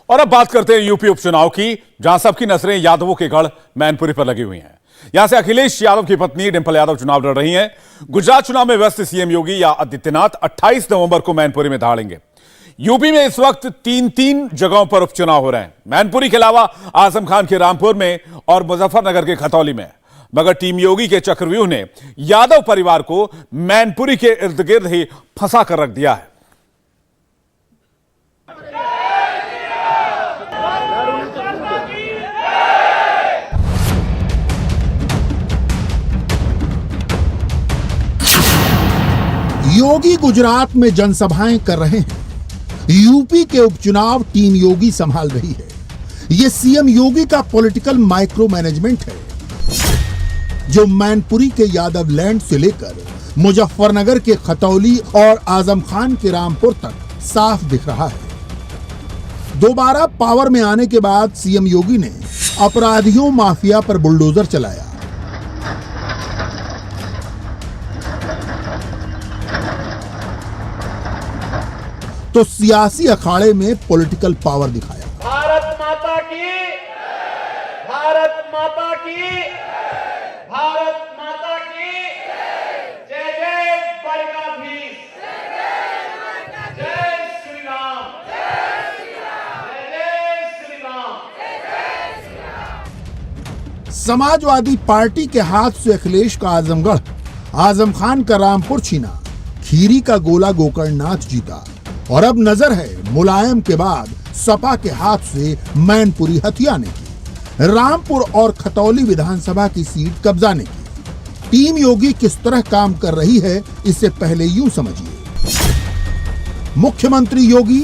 और अब बात करते हैं यूपी उपचुनाव की, जहां सबकी नजरें यादवों के गढ़ मैनपुरी पर लगी हुई हैं। यहां से अखिलेश यादव की पत्नी डिंपल यादव चुनाव लड़ रही हैं। गुजरात चुनाव में व्यस्त सीएम योगी या आदित्यनाथ 28 नवंबर को मैनपुरी में दहाड़ेंगे। यूपी में इस वक्त तीन जगहों पर उपचुनाव हो रहे हैं, मैनपुरी के अलावा आजम खान के रामपुर में और मुजफ्फरनगर के खतौली में। मगर टीम योगी के चक्रव्यूह ने यादव परिवार को मैनपुरी के इर्द गिर्द ही फंसा कर रख दिया है। योगी गुजरात में जनसभाएं कर रहे हैं। यूपी के उपचुनाव टीम योगी संभाल रही है। यह सीएम योगी का पॉलिटिकल माइक्रो मैनेजमेंट है, जो मैनपुरी के यादव लैंड से लेकर मुजफ्फरनगर के खतौली और आजम खान के रामपुर तक साफ दिख रहा है। दोबारा पावर में आने के बाद सीएम योगी ने अपराधियों माफिया पर बुलडोजर चलाया। तो सियासी अखाड़े में पॉलिटिकल पावर दिखाया। भारत माता की, भारत माता की, भारत माता की जय जय द्वारकाधीश, जय श्री राम, जय जय श्री राम। समाजवादी पार्टी के हाथ से अखिलेश का आजमगढ़, आजम खान का रामपुर छीना, खीरी का गोला गोकर्णनाथ जीता और अब नजर है मुलायम के बाद सपा के हाथ से मैनपुरी हथियाने की, रामपुर और खतौली विधानसभा की सीट कब्जाने की। टीम योगी किस तरह काम कर रही है, इससे पहले यूं समझिए। मुख्यमंत्री योगी,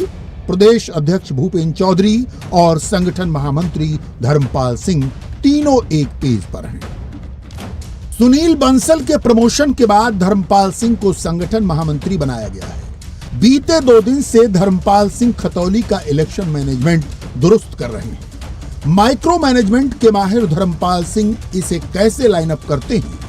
प्रदेश अध्यक्ष भूपेंद्र चौधरी और संगठन महामंत्री धर्मपाल सिंह तीनों एक पेज पर हैं। सुनील बंसल के प्रमोशन के बाद धर्मपाल सिंह को संगठन महामंत्री बनाया गया है। बीते 2 दिन से धर्मपाल सिंह खतौली का इलेक्शन मैनेजमेंट दुरुस्त कर रहे हैं। माइक्रो मैनेजमेंट के माहिर धर्मपाल सिंह इसे कैसे लाइन अप करते हैं,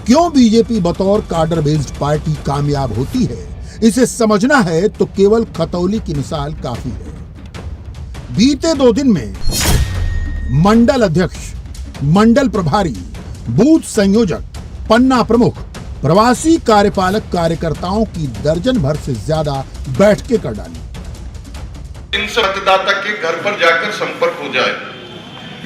क्यों बीजेपी बतौर कार्डर बेस्ड पार्टी कामयाब होती है, इसे समझना है तो केवल खतौली की मिसाल काफी है। बीते 2 दिन में मंडल अध्यक्ष, मंडल प्रभारी, बूथ संयोजक, पन्ना प्रमुख, प्रवासी कार्यपालक कार्यकर्ताओं की दर्जन भर से ज्यादा बैठकें कर डाली। इन मतदाता के घर पर जाकर संपर्क हो जाए,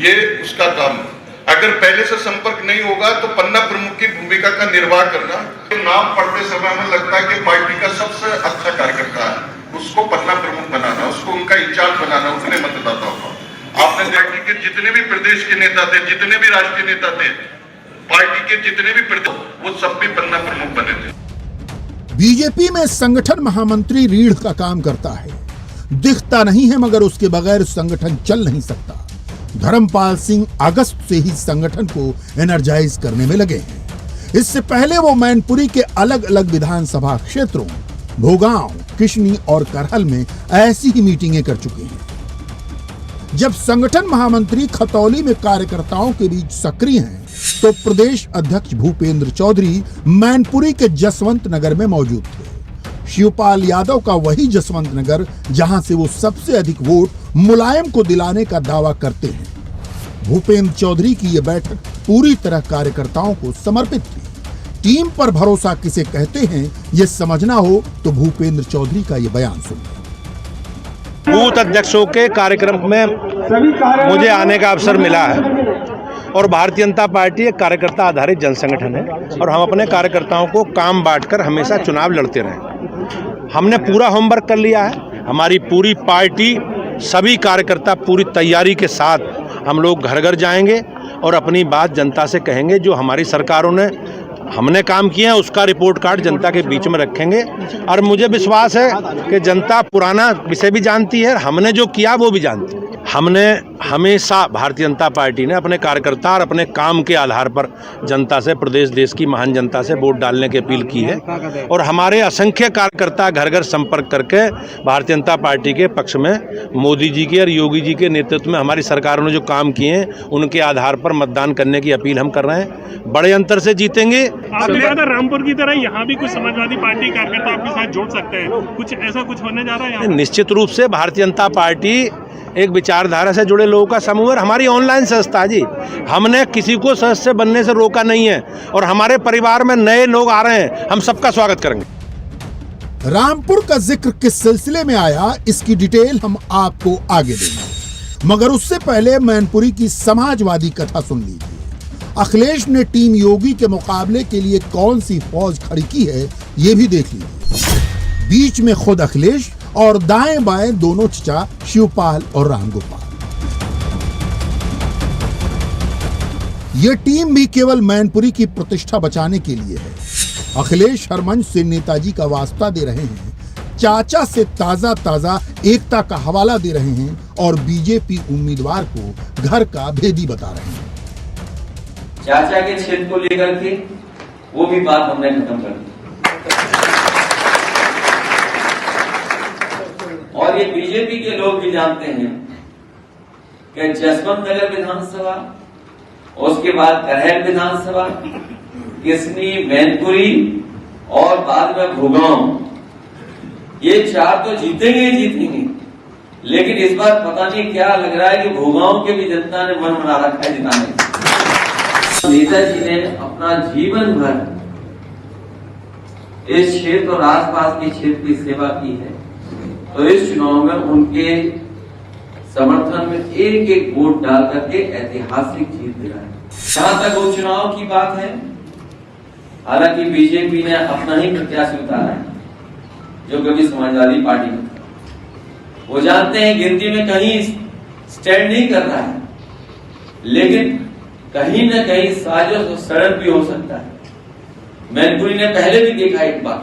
ये उसका काम है। अगर पहले से संपर्क नहीं होगा तो पन्ना प्रमुख की भूमिका का निर्वाह करना। नाम पढ़ते समय हमें लगता है कि पार्टी का सबसे अच्छा कार्यकर्ता है, उसको पन्ना प्रमुख बनाना, उसको उनका इंचार्ज बनाना, उतने मतदाताओं का। आपने पार्टी के जितने भी प्रदेश के नेता थे, जितने भी राष्ट्रीय नेता थे, पार्टी के जितने भी प्रदेश, वो सब भी पन्ना प्रमुख बने थे। बीजेपी में संगठन महामंत्री रीढ़ का काम करता है, दिखता नहीं है, मगर उसके बगैर संगठन चल नहीं सकता। धर्मपाल सिंह अगस्त से ही संगठन को एनर्जाइज करने में लगे हैं। इससे पहले वो मैनपुरी के अलग अलग विधानसभा क्षेत्रों भोगांव, किशनी और करहल में ऐसी ही मीटिंगें कर चुके हैं। जब संगठन महामंत्री खतौली में कार्यकर्ताओं के बीच सक्रिय हैं, तो प्रदेश अध्यक्ष भूपेंद्र चौधरी मैनपुरी के जसवंत नगर में मौजूद थे। शिवपाल यादव का वही जसवंत नगर जहां से वो सबसे अधिक वोट मुलायम को दिलाने का दावा करते हैं। भूपेंद्र चौधरी की यह बैठक पूरी तरह कार्यकर्ताओं को समर्पित थी। टीम पर भरोसा किसे कहते हैं, यह समझना हो तो भूपेंद्र चौधरी का यह बयान सुनिए। बूथ अध्यक्षों के कार्यक्रम में मुझे आने का अवसर मिला है और भारतीय जनता पार्टी एक कार्यकर्ता आधारित जनसंगठन है और हम अपने कार्यकर्ताओं को काम बांटकर हमेशा चुनाव लड़ते रहे। हमने पूरा होमवर्क कर लिया है। हमारी पूरी पार्टी, सभी कार्यकर्ता पूरी तैयारी के साथ हम लोग घर घर जाएंगे और अपनी बात जनता से कहेंगे। जो हमारी सरकारों ने हमने काम किया है उसका रिपोर्ट कार्ड जनता के बीच में रखेंगे और मुझे विश्वास है कि जनता पुराना विषय भी जानती है, हमने जो किया वो भी जानती है। हमने हमेशा, भारतीय जनता पार्टी ने अपने कार्यकर्ता और अपने काम के आधार पर जनता से, प्रदेश देश की महान जनता से वोट डालने की अपील की है और हमारे असंख्य कार्यकर्ता घर घर संपर्क करके भारतीय जनता पार्टी के पक्ष में मोदी जी के और योगी जी के नेतृत्व में हमारी सरकारों ने जो काम किए हैं उनके आधार पर मतदान करने की अपील हम कर रहे हैं। बड़े अंतर से जीतेंगे। आपने अगर रामपुर की तरह यहाँ भी कुछ समाजवादी पार्टी कार्यकर्ता आपके साथ जोड़ सकते हैं, कुछ ऐसा कुछ होने जा रहा है? निश्चित रूप से भारतीय जनता पार्टी एक विचारधारा से जुड़े लोगों का समूह है। हमारी ऑनलाइन संस्था जी, हमने किसी को सदस्य बनने से रोका नहीं है और हमारे परिवार में नए लोग आ रहे हैं, हम सबका स्वागत करेंगे। रामपुर का जिक्र किस सिलसिले में आया, इसकी डिटेल हम आपको आगे देंगे, मगर उससे पहले मैनपुरी की समाजवादी कथा सुन लीजिए। अखिलेश ने टीम योगी के मुकाबले के लिए कौन सी फौज खड़ी की है, ये भी देख लीजिए। बीच में खुद अखिलेश और दाएं बाएं दोनों चचा शिवपाल और रामगोपाल। यह टीम भी केवल मैनपुरी की प्रतिष्ठा बचाने के लिए है। अखिलेश हर मंच से नेताजी का वास्ता दे रहे हैं, चाचा से ताजा एकता का हवाला दे रहे हैं और बीजेपी उम्मीदवार को घर का भेदी बता रहे हैं। चाचा के क्षेत्र को लेकर के वो भी बात हमने खत्म कर दी और ये बीजेपी के लोग भी जानते हैं कि जसवंत नगर विधानसभा, उसके बाद करहल विधानसभा, किसनी, मैनपुरी और बाद में भूगांव, ये 4 तो जीतेंगे ही जीतेंगे, लेकिन इस बार पता नहीं क्या लग रहा है कि भूगांव के भी जनता ने मन बना रखा है जिताने। नेताजी ने अपना जीवन भर इस क्षेत्र और आसपास के क्षेत्र की सेवा की है, तो इस चुनाव में उनके समर्थन में एक एक वोट डाल करके ऐतिहासिक जीत दिलाए। जहां तक उपचुनाव की बात है, हालांकि बीजेपी ने अपना ही प्रत्याशी उतारा है जो कभी समाजवादी पार्टी में था। वो जानते हैं गिनती में कहीं स्टैंड नहीं कर रहा है, लेकिन कहीं न कहीं साजिश और षड्यंत्र भी हो सकता है। मैनपुरी ने पहले भी देखा एक बार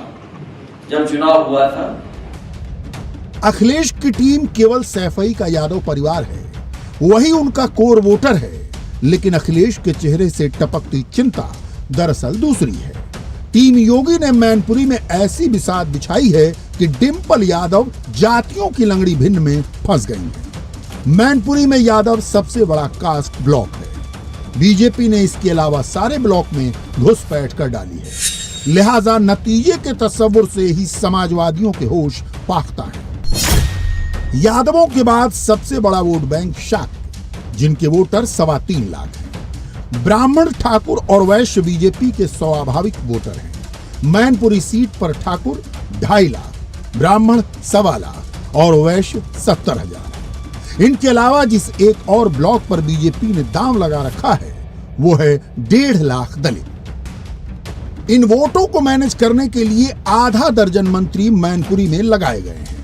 जब चुनाव हुआ था। अखिलेश की टीम केवल सैफई का यादव परिवार है, वही उनका कोर वोटर है, लेकिन अखिलेश के चेहरे से टपकती चिंता दरअसल दूसरी है। टीम योगी ने मैनपुरी में ऐसी बिसात बिछाई है कि डिंपल यादव जातियों की लंगड़ी भिन्न में फंस गई है। मैनपुरी में यादव सबसे बड़ा कास्ट ब्लॉक है। बीजेपी ने इसके अलावा सारे ब्लॉक में घुसपैठ कर डाली है, लिहाजा नतीजे के तस्वुर से ही समाजवादियों के होश पाखता है। यादवों के बाद सबसे बड़ा वोट बैंक शाक्त, जिनके वोटर 3.25 लाख हैं। ब्राह्मण, ठाकुर और वैश्य बीजेपी के स्वाभाविक वोटर हैं। मैनपुरी सीट पर ठाकुर 2.5 लाख, ब्राह्मण 1.25 लाख और वैश्य 70,000। इनके अलावा जिस एक और ब्लॉक पर बीजेपी ने दांव लगा रखा है, वो है 1.5 लाख दलित। इन वोटों को मैनेज करने के लिए आधा दर्जन मंत्री मैनपुरी में लगाए गए हैं।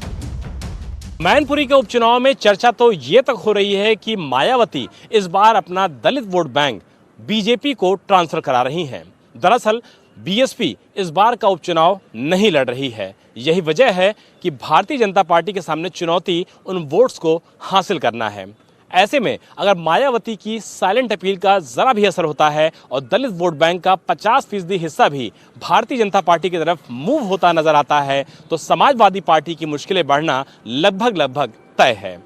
मैनपुरी के उपचुनाव में चर्चा तो ये तक हो रही है कि मायावती इस बार अपना दलित वोट बैंक बीजेपी को ट्रांसफर करा रही हैं। दरअसल बीएसपी इस बार का उपचुनाव नहीं लड़ रही है। यही वजह है कि भारतीय जनता पार्टी के सामने चुनौती उन वोट्स को हासिल करना है। ऐसे में अगर मायावती की साइलेंट अपील का जरा भी असर होता है और दलित वोट बैंक का 50% हिस्सा भी भारतीय जनता पार्टी की तरफ मूव होता नजर आता है, तो समाजवादी पार्टी की मुश्किलें बढ़ना लगभग तय है।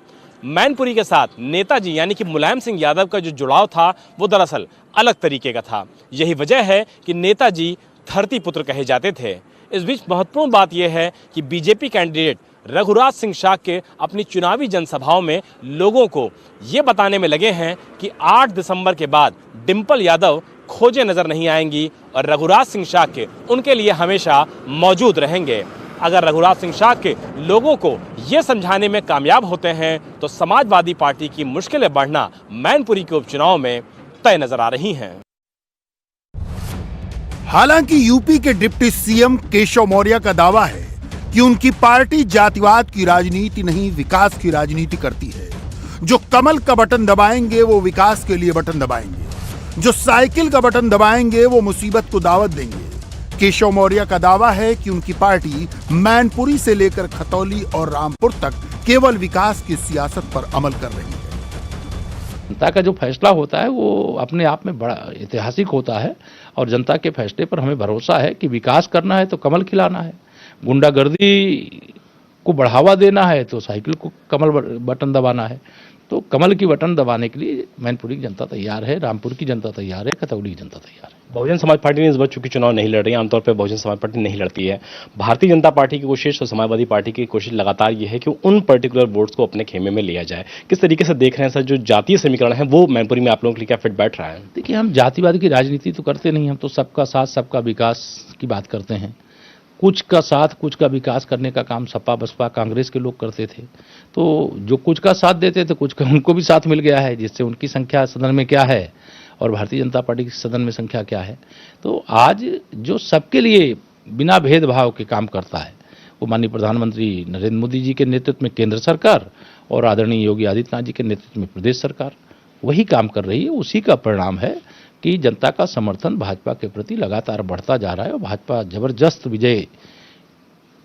मैनपुरी के साथ नेताजी यानी कि मुलायम सिंह यादव का जो जुड़ाव था वो दरअसल अलग तरीके का था। यही वजह है कि नेताजी धरती पुत्र कहे जाते थे। इस बीच महत्वपूर्ण बात यह है कि बीजेपी कैंडिडेट रघुराज सिंह शाक्य अपनी चुनावी जनसभाओं में लोगों को ये बताने में लगे हैं कि 8 दिसंबर के बाद डिंपल यादव खोजे नजर नहीं आएंगी और रघुराज सिंह शाक्य उनके लिए हमेशा मौजूद रहेंगे। अगर रघुराज सिंह शाक्य लोगों को ये समझाने में कामयाब होते हैं तो समाजवादी पार्टी की मुश्किलें बढ़ना मैनपुरी के उपचुनाव में तय नजर आ रही हैं। हालांकि यूपी के डिप्टी सीएम केशव मौर्य का दावा है कि उनकी पार्टी जातिवाद की राजनीति नहीं, विकास की राजनीति करती है। जो कमल का बटन दबाएंगे वो विकास के लिए बटन दबाएंगे, जो साइकिल का बटन दबाएंगे वो मुसीबत को दावत देंगे। केशव मौर्य का दावा है कि उनकी पार्टी मैनपुरी से लेकर खतौली और रामपुर तक केवल विकास की सियासत पर अमल कर रही है। जनता का जो फैसला होता है वो अपने आप में बड़ा ऐतिहासिक होता है और जनता के फैसले पर हमें भरोसा है कि विकास करना है तो कमल खिलाना है, गुंडागर्दी को बढ़ावा देना है तो साइकिल को कमल बटन दबाना है। तो कमल की बटन दबाने के लिए मैनपुरी की जनता तैयार है, रामपुर की जनता तैयार है, खतौली की जनता तैयार है। बहुजन समाज पार्टी ने इस बार चूंकि चुनाव नहीं लड़ रही है, आमतौर पर बहुजन समाज पार्टी नहीं लड़ती है। भारतीय जनता पार्टी की कोशिश और समाजवादी पार्टी की कोशिश लगातार ये है कि उन पर्टिकुलर वोट्स को अपने खेमे में लिया जाए। किस तरीके से देख रहे हैं सर, जो जातीय समीकरण है वो मैनपुरी में आप लोगों के लिए क्या फिट बैठ रहा है? देखिए, हम जातिवाद की राजनीति तो करते नहीं, हम तो सबका साथ सबका विकास की बात करते हैं। कुछ का साथ कुछ का विकास करने का काम सपा बसपा कांग्रेस के लोग करते थे, तो जो कुछ का साथ देते थे कुछ का उनको भी साथ मिल गया है, जिससे उनकी संख्या सदन में क्या है और भारतीय जनता पार्टी की सदन में संख्या क्या है। तो आज जो सबके लिए बिना भेदभाव के काम करता है वो माननीय प्रधानमंत्री नरेंद्र मोदी जी के नेतृत्व में केंद्र सरकार और आदरणीय योगी आदित्यनाथ जी के नेतृत्व में प्रदेश सरकार वही काम कर रही है। उसी का परिणाम है कि जनता का समर्थन भाजपा के प्रति लगातार बढ़ता जा रहा है और भाजपा जबरदस्त विजय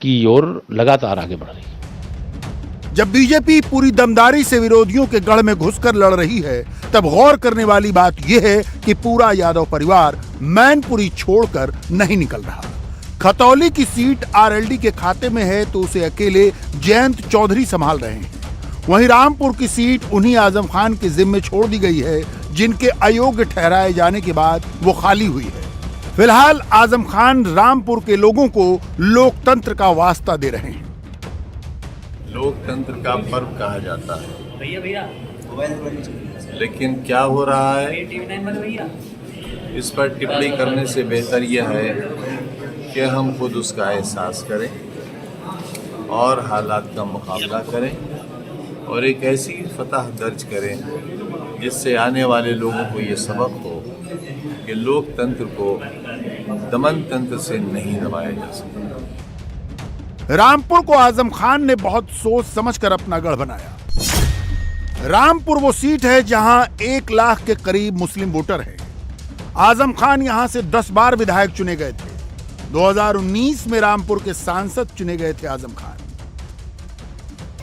की ओर लगातार आगे बढ़ रही है। जब बीजेपी पूरी दमदारी से विरोधियों के गढ़ में घुसकर लड़ रही है, तब गौर करने वाली बात यह है कि पूरा यादव परिवार मैनपुरी छोड़कर नहीं निकल रहा। खतौली की सीट आरएलडी के खाते में है तो उसे अकेले जयंत चौधरी संभाल रहे हैं। वहीं रामपुर की सीट उन्हीं आजम खान के जिम्मे छोड़ दी गई है, जिनके अयोग्य ठहराए जाने के बाद वो खाली हुई है। फिलहाल आजम खान रामपुर के लोगों को लोकतंत्र का वास्ता दे रहे हैं। लोकतंत्र का पर्व कहा जाता है, लेकिन क्या हो रहा है इस पर टिप्पणी करने से बेहतर यह है कि हम खुद उसका एहसास करें और हालात का मुकाबला करें और एक ऐसी फतह दर्ज करें जिससे आने वाले लोगों को ये सबक हो कि लोकतंत्र को दमन तंत्र से नहीं दबाया जा सकता। रामपुर को आजम खान ने बहुत सोच समझकर अपना गढ़ बनाया। रामपुर वो सीट है जहां 1 लाख के करीब मुस्लिम वोटर हैं। आजम खान यहां से 10 बार विधायक चुने गए थे। 2019 में रामपुर के सांसद चुने गए थे आजम खान।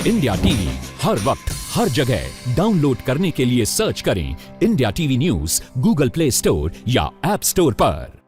इंडिया टीवी हर वक्त हर जगह डाउनलोड करने के लिए सर्च करें India TV news Google play store या ऐप स्टोर पर।